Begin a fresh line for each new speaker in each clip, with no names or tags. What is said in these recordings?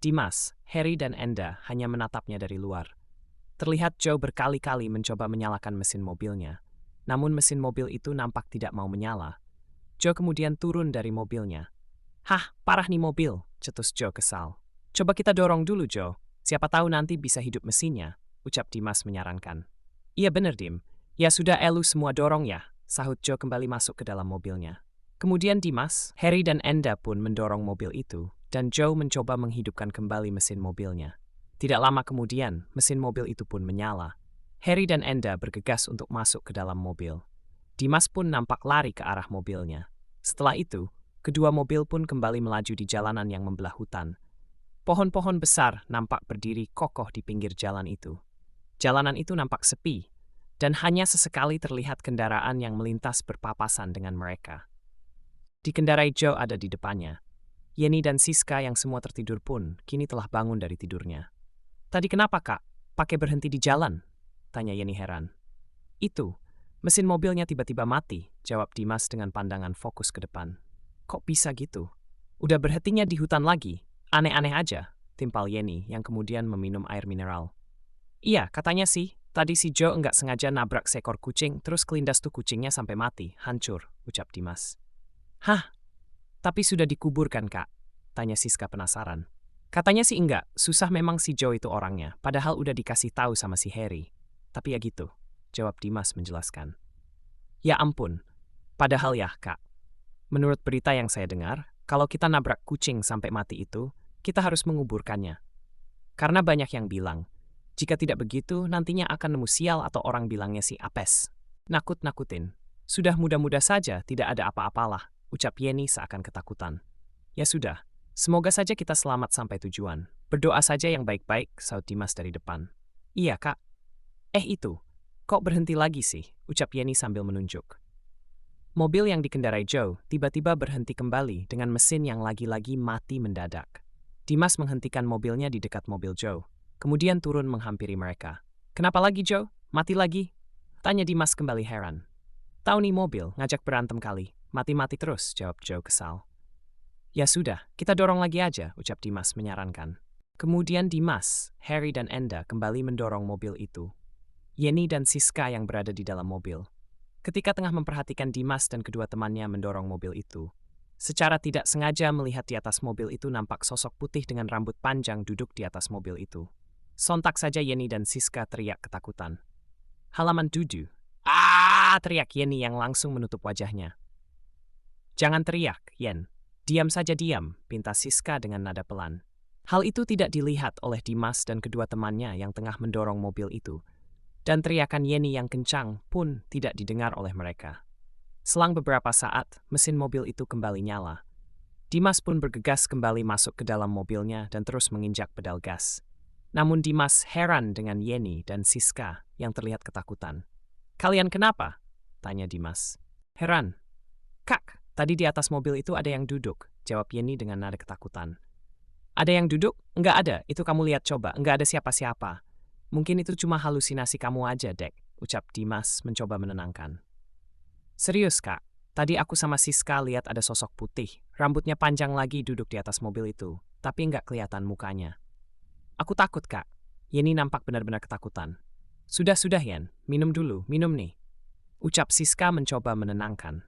Dimas, Harry dan Enda hanya menatapnya dari luar. Terlihat Joe berkali-kali mencoba menyalakan mesin mobilnya. Namun mesin mobil itu nampak tidak mau menyala. Joe kemudian turun dari mobilnya. "Hah, parah nih mobil," cetus Joe kesal. "Coba kita dorong dulu, Joe. Siapa tahu nanti bisa hidup mesinnya," ucap Dimas menyarankan. "Iya bener, Dim. Ya sudah, elu semua dorong ya," sahut Joe kembali masuk ke dalam mobilnya. Kemudian Dimas, Harry dan Enda pun mendorong mobil itu, dan Joe mencoba menghidupkan kembali mesin mobilnya. Tidak lama kemudian, mesin mobil itu pun menyala. Harry dan Enda bergegas untuk masuk ke dalam mobil. Dimas pun nampak lari ke arah mobilnya. Setelah itu, kedua mobil pun kembali melaju di jalanan yang membelah hutan. Pohon-pohon besar nampak berdiri kokoh di pinggir jalan itu. Jalanan itu nampak sepi, dan hanya sesekali terlihat kendaraan yang melintas berpapasan dengan mereka. Dikendarai Joe ada di depannya. Yenny dan Siska yang semua tertidur pun kini telah bangun dari tidurnya. "Tadi kenapa, Kak? Pakai berhenti di jalan?" tanya Yenny heran. "Itu, mesin mobilnya tiba-tiba mati," jawab Dimas dengan pandangan fokus ke depan. "Kok bisa gitu? Udah berhentinya di hutan lagi? Aneh-aneh aja," timpal Yenny yang kemudian meminum air mineral. "Iya, katanya sih, tadi si Joe nggak sengaja nabrak seekor kucing, terus kelindas tuh kucingnya sampai mati, hancur," ucap Dimas. "Hah? Tapi sudah dikuburkan, Kak?" tanya Siska penasaran. "Katanya sih enggak, susah memang si Joe itu orangnya, padahal udah dikasih tahu sama si Harry. Tapi ya gitu," jawab Dimas menjelaskan. "Ya ampun, padahal ya, Kak. Menurut berita yang saya dengar, kalau kita nabrak kucing sampai mati itu, kita harus menguburkannya. Karena banyak yang bilang, jika tidak begitu nantinya akan nemu sial atau orang bilangnya si apes. Nakut-nakutin. Sudah mudah-mudah saja tidak ada apa-apalah," ucap Yenny seakan ketakutan. "Ya sudah, semoga saja kita selamat sampai tujuan. Berdoa saja yang baik-baik," sahut Dimas dari depan. "Iya, Kak." Itu, kok berhenti lagi sih?" ucap Yenny sambil menunjuk. Mobil yang dikendarai Joe tiba-tiba berhenti kembali dengan mesin yang lagi-lagi mati mendadak. Dimas menghentikan mobilnya di dekat mobil Joe, kemudian turun menghampiri mereka. "Kenapa lagi, Joe? Mati lagi?" tanya Dimas kembali heran. "Tahu nih mobil, ngajak berantem kali. Mati-mati terus," jawab Joe kesal. "Ya sudah, kita dorong lagi aja," ucap Dimas menyarankan. Kemudian Dimas, Harry dan Enda kembali mendorong mobil itu. Yenny dan Siska yang berada di dalam mobil. Ketika tengah memperhatikan Dimas dan kedua temannya mendorong mobil itu, secara tidak sengaja melihat di atas mobil itu nampak sosok putih dengan rambut panjang duduk di atas mobil itu. Sontak saja Yenny dan Siska teriak ketakutan. "Halaman 7. Ah!" teriak Yenny yang langsung menutup wajahnya. "Jangan teriak, Yen. Diam saja diam," pinta Siska dengan nada pelan. Hal itu tidak dilihat oleh Dimas dan kedua temannya yang tengah mendorong mobil itu. Dan teriakan Yenny yang kencang pun tidak didengar oleh mereka. Selang beberapa saat, mesin mobil itu kembali nyala. Dimas pun bergegas kembali masuk ke dalam mobilnya dan terus menginjak pedal gas. Namun Dimas heran dengan Yenny dan Siska yang terlihat ketakutan. "Kalian kenapa?" tanya Dimas. "Heran. Kak, tadi di atas mobil itu ada yang duduk," jawab Yenny dengan nada ketakutan. "Ada yang duduk? Enggak ada, itu kamu lihat coba, enggak ada siapa-siapa. Mungkin itu cuma halusinasi kamu aja, Dek," ucap Dimas mencoba menenangkan. "Serius, Kak. Tadi aku sama Siska lihat ada sosok putih, rambutnya panjang lagi duduk di atas mobil itu, tapi nggak kelihatan mukanya. Aku takut, Kak." Yenny nampak benar-benar ketakutan. Sudah, Yen. Minum dulu, minum nih," ucap Siska mencoba menenangkan.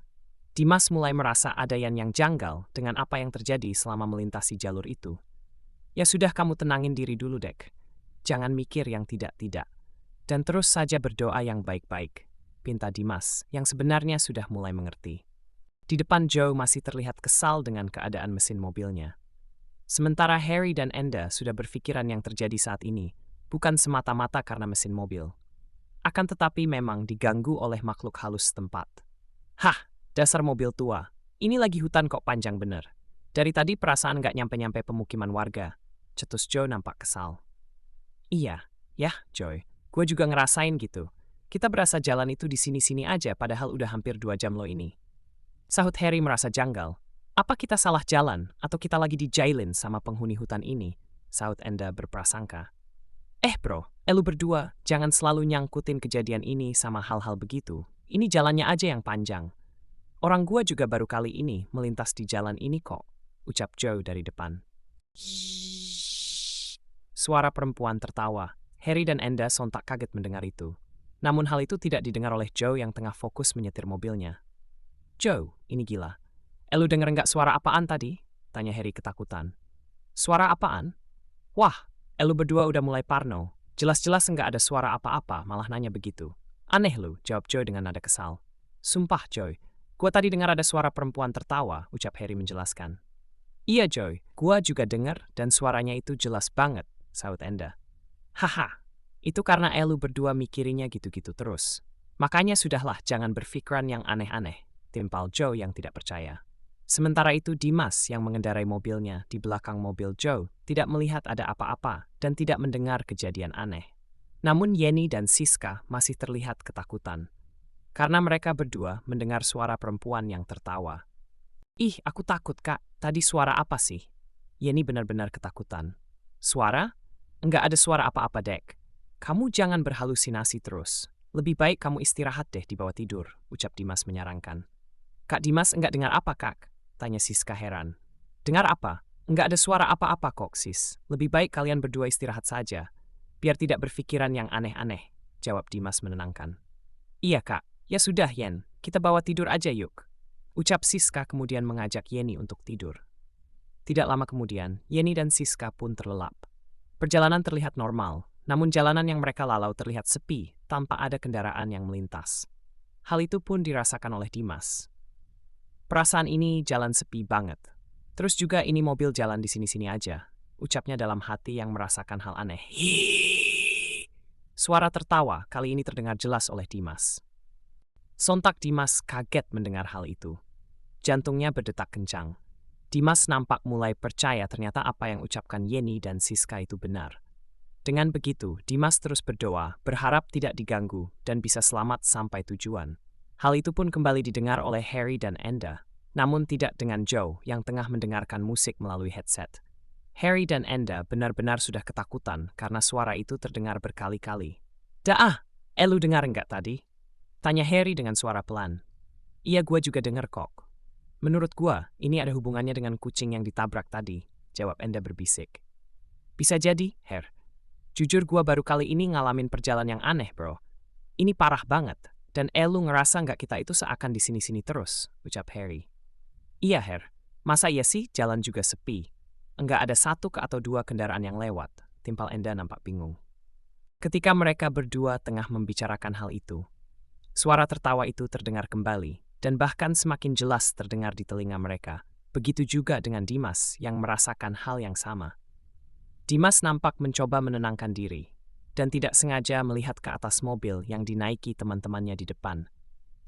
Dimas mulai merasa ada yang janggal dengan apa yang terjadi selama melintasi jalur itu. "Ya sudah, kamu tenangin diri dulu, Dek. Jangan mikir yang tidak-tidak. Dan terus saja berdoa yang baik-baik," pinta Dimas, yang sebenarnya sudah mulai mengerti. Di depan Joe masih terlihat kesal dengan keadaan mesin mobilnya. Sementara Harry dan Enda sudah berpikiran yang terjadi saat ini, bukan semata-mata karena mesin mobil. Akan tetapi memang diganggu oleh makhluk halus setempat. "Hah, dasar mobil tua. Ini lagi hutan kok panjang bener. Dari tadi perasaan gak nyampe-nyampe pemukiman warga," cetus Joe nampak kesal. "Iya, ya, Joy. Gue juga ngerasain gitu. Kita berasa jalan itu di sini-sini aja padahal udah hampir 2 jam lo ini," sahut Harry merasa janggal. "Apa kita salah jalan atau kita lagi dijailin sama penghuni hutan ini?" sahut Enda berprasangka. Bro, lu berdua jangan selalu nyangkutin kejadian ini sama hal-hal begitu. Ini jalannya aja yang panjang. Orang gua juga baru kali ini melintas di jalan ini kok," ucap Joe dari depan. suara perempuan tertawa. Harry dan Enda sontak kaget mendengar itu. Namun hal itu tidak didengar oleh Joe yang tengah fokus menyetir mobilnya. "Joe, ini gila. Lu denger nggak suara apaan tadi?" tanya Harry ketakutan. "Suara apaan? Wah, lu berdua udah mulai parno. Jelas-jelas nggak ada suara apa-apa, malah nanya begitu." "Aneh lu," jawab Joe dengan nada kesal. "Sumpah, Joy. Gua tadi dengar ada suara perempuan tertawa," ucap Harry menjelaskan. "Iya, Joy. Gua juga dengar dan suaranya itu jelas banget," sahut Enda. "Haha, itu karena lu berdua mikirinnya gitu-gitu terus. Makanya sudahlah, jangan berpikiran yang aneh-aneh," timpal Joe yang tidak percaya. Sementara itu Dimas yang mengendarai mobilnya di belakang mobil Joe tidak melihat ada apa-apa dan tidak mendengar kejadian aneh. Namun Yenny dan Siska masih terlihat ketakutan. Karena mereka berdua mendengar suara perempuan yang tertawa. "Ih, aku takut, Kak. Tadi suara apa sih?" Yenny benar-benar ketakutan. "Suara? Enggak ada suara apa-apa, Dek. Kamu jangan berhalusinasi terus. Lebih baik kamu istirahat deh di bawah tidur," ucap Dimas menyarankan. "Kak Dimas enggak dengar apa, Kak?" tanya Siska heran. "Dengar apa? Enggak ada suara apa-apa kok, Sis. Lebih baik kalian berdua istirahat saja, biar tidak berpikiran yang aneh-aneh," jawab Dimas menenangkan. "Iya, Kak. Ya sudah, Yen. Kita bawa tidur aja yuk," ucap Siska kemudian mengajak Yenny untuk tidur. Tidak lama kemudian, Yenny dan Siska pun terlelap. Perjalanan terlihat normal, namun jalanan yang mereka lalau terlihat sepi tanpa ada kendaraan yang melintas. Hal itu pun dirasakan oleh Dimas. "Perasaan ini jalan sepi banget. Terus juga ini mobil jalan di sini-sini aja," ucapnya dalam hati yang merasakan hal aneh. "Hiiii." Suara tertawa kali ini terdengar jelas oleh Dimas. Sontak Dimas kaget mendengar hal itu. Jantungnya berdetak kencang. Dimas nampak mulai percaya ternyata apa yang ucapkan Yenny dan Siska itu benar. Dengan begitu, Dimas terus berdoa, berharap tidak diganggu dan bisa selamat sampai tujuan. Hal itu pun kembali didengar oleh Harry dan Enda, namun tidak dengan Joe yang tengah mendengarkan musik melalui headset. Harry dan Enda benar-benar sudah ketakutan karena suara itu terdengar berkali-kali. "Dah, lu dengar nggak tadi?" tanya Harry dengan suara pelan. "Iya, gua juga dengar kok. Menurut gua, ini ada hubungannya dengan kucing yang ditabrak tadi," jawab Enda berbisik. "Bisa jadi, Har. Jujur gua baru kali ini ngalamin perjalanan yang aneh, bro. Ini parah banget, dan lu ngerasa nggak kita itu seakan di sini-sini terus," ucap Harry. "Iya, Har. Masa iya sih jalan juga sepi? Enggak ada satu atau dua kendaraan yang lewat," timpal Enda nampak bingung. Ketika mereka berdua tengah membicarakan hal itu, suara tertawa itu terdengar kembali, dan bahkan semakin jelas terdengar di telinga mereka. Begitu juga dengan Dimas yang merasakan hal yang sama. Dimas nampak mencoba menenangkan diri, dan tidak sengaja melihat ke atas mobil yang dinaiki teman-temannya di depan.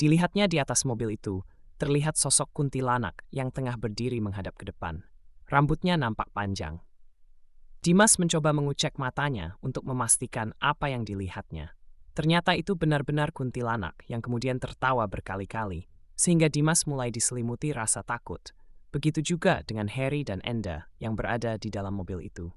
Dilihatnya di atas mobil itu, terlihat sosok kuntilanak yang tengah berdiri menghadap ke depan. Rambutnya nampak panjang. Dimas mencoba mengucek matanya untuk memastikan apa yang dilihatnya. Ternyata itu benar-benar kuntilanak yang kemudian tertawa berkali-kali, sehingga Dimas mulai diselimuti rasa takut. Begitu juga dengan Harry dan Enda yang berada di dalam mobil itu.